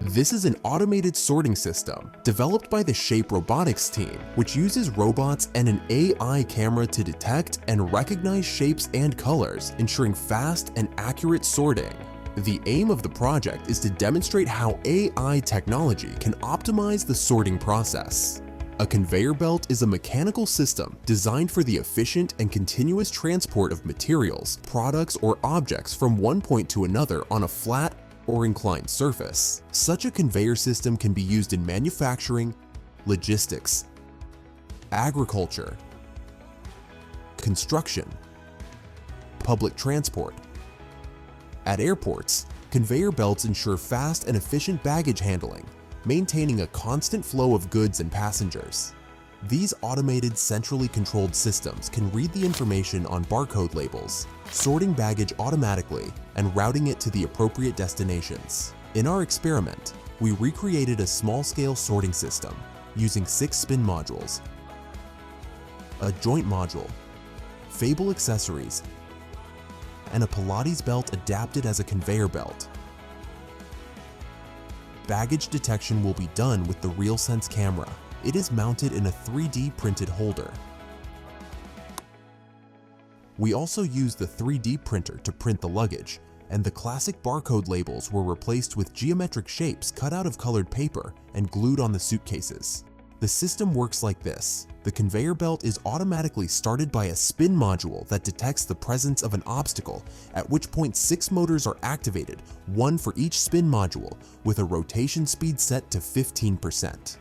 This is an automated sorting system developed by the Shape Robotics team, which uses robots and an AI camera to detect and recognize shapes and colors, ensuring fast and accurate sorting. The aim of the project is to demonstrate how AI technology can optimize the sorting process. A conveyor belt is a mechanical system designed for the efficient and continuous transport of materials, products, or objects from one point to another on a flat or inclined surface. Such a conveyor system can be used in manufacturing, logistics, agriculture, construction, public transport. At airports, conveyor belts ensure fast and efficient baggage handling, maintaining a constant flow of goods and passengers. These automated, centrally controlled systems can read the information on barcode labels, sorting baggage automatically and routing it to the appropriate destinations. In our experiment, we recreated a small-scale sorting system using 6 spin modules, a joint module, Fable accessories, and a Pilates belt adapted as a conveyor belt. Baggage detection will be done with the RealSense camera. It is mounted in a 3D printed holder. We also used the 3D printer to print the luggage, and the classic barcode labels were replaced with geometric shapes cut out of colored paper and glued on the suitcases. The system works like this. The conveyor belt is automatically started by a spin module that detects the presence of an obstacle, at which point 6 motors are activated, 1 for each spin module, with a rotation speed set to 15%.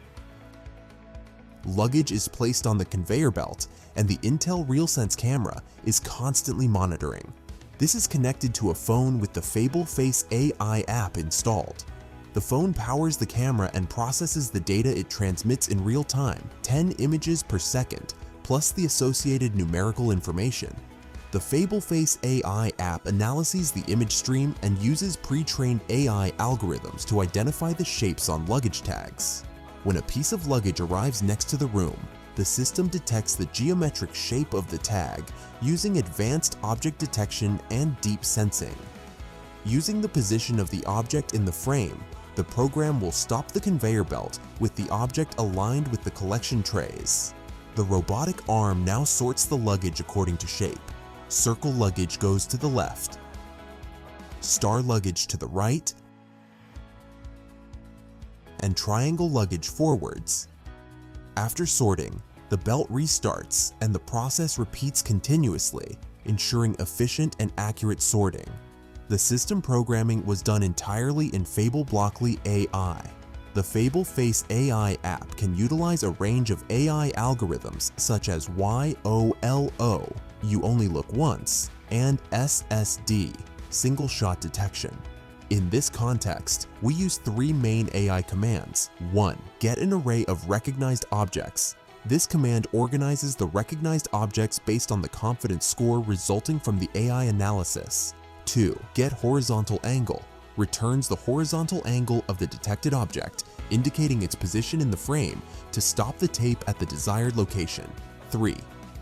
Luggage is placed on the conveyor belt, and the Intel RealSense camera is constantly monitoring. This is connected to a phone with the Fable Face AI app installed. The phone powers the camera and processes the data it transmits in real time, 10 images per second, plus the associated numerical information. The Fable Face AI app analyzes the image stream and uses pre-trained AI algorithms to identify the shapes on luggage tags. When a piece of luggage arrives next to the room, the system detects the geometric shape of the tag using advanced object detection and deep sensing. Using the position of the object in the frame, the program will stop the conveyor belt with the object aligned with the collection trays. The robotic arm now sorts the luggage according to shape. Circle luggage goes to the left, star luggage to the right, and triangle luggage forwards. After sorting, the belt restarts and the process repeats continuously, ensuring efficient and accurate sorting. The system programming was done entirely in Fable Blockly AI. The Fable Face AI app can utilize a range of AI algorithms such as YOLO, you only look once, and SSD, single shot detection. In this context, we use 3 main AI commands. 1. Get an array of recognized objects. This command organizes the recognized objects based on the confidence score resulting from the AI analysis. 2. Get horizontal angle. Returns the horizontal angle of the detected object, indicating its position in the frame to stop the tape at the desired location. 3.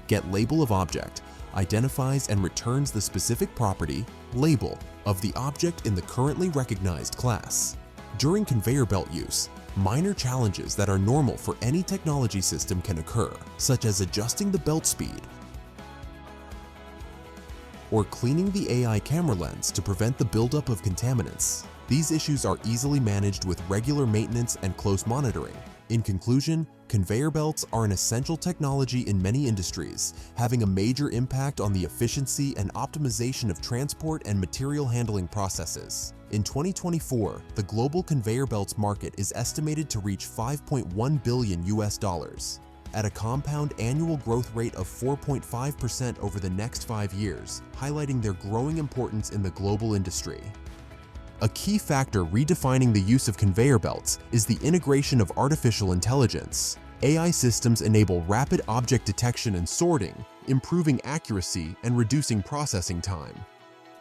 Get label of object. Identifies and returns the specific property, label, of the object in the currently recognized class. During conveyor belt use, minor challenges that are normal for any technology system can occur, such as adjusting the belt speed or cleaning the AI camera lens to prevent the buildup of contaminants. These issues are easily managed with regular maintenance and close monitoring. In conclusion, conveyor belts are an essential technology in many industries, having a major impact on the efficiency and optimization of transport and material handling processes. In 2024, the global conveyor belts market is estimated to reach $5.1 billion at a compound annual growth rate of 4.5% over the next 5 years, highlighting their growing importance in the global industry. A key factor redefining the use of conveyor belts is the integration of artificial intelligence. AI systems enable rapid object detection and sorting, improving accuracy and reducing processing time.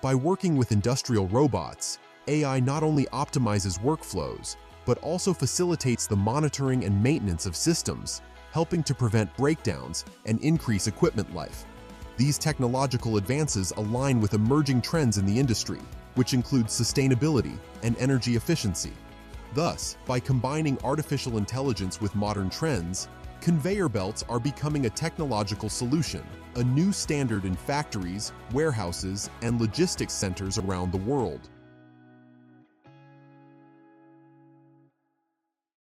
By working with industrial robots, AI not only optimizes workflows, but also facilitates the monitoring and maintenance of systems, helping to prevent breakdowns and increase equipment life. These technological advances align with emerging trends in the industry, which include sustainability and energy efficiency. Thus, by combining artificial intelligence with modern trends, conveyor belts are becoming a technological solution, a new standard in factories, warehouses, and logistics centers around the world.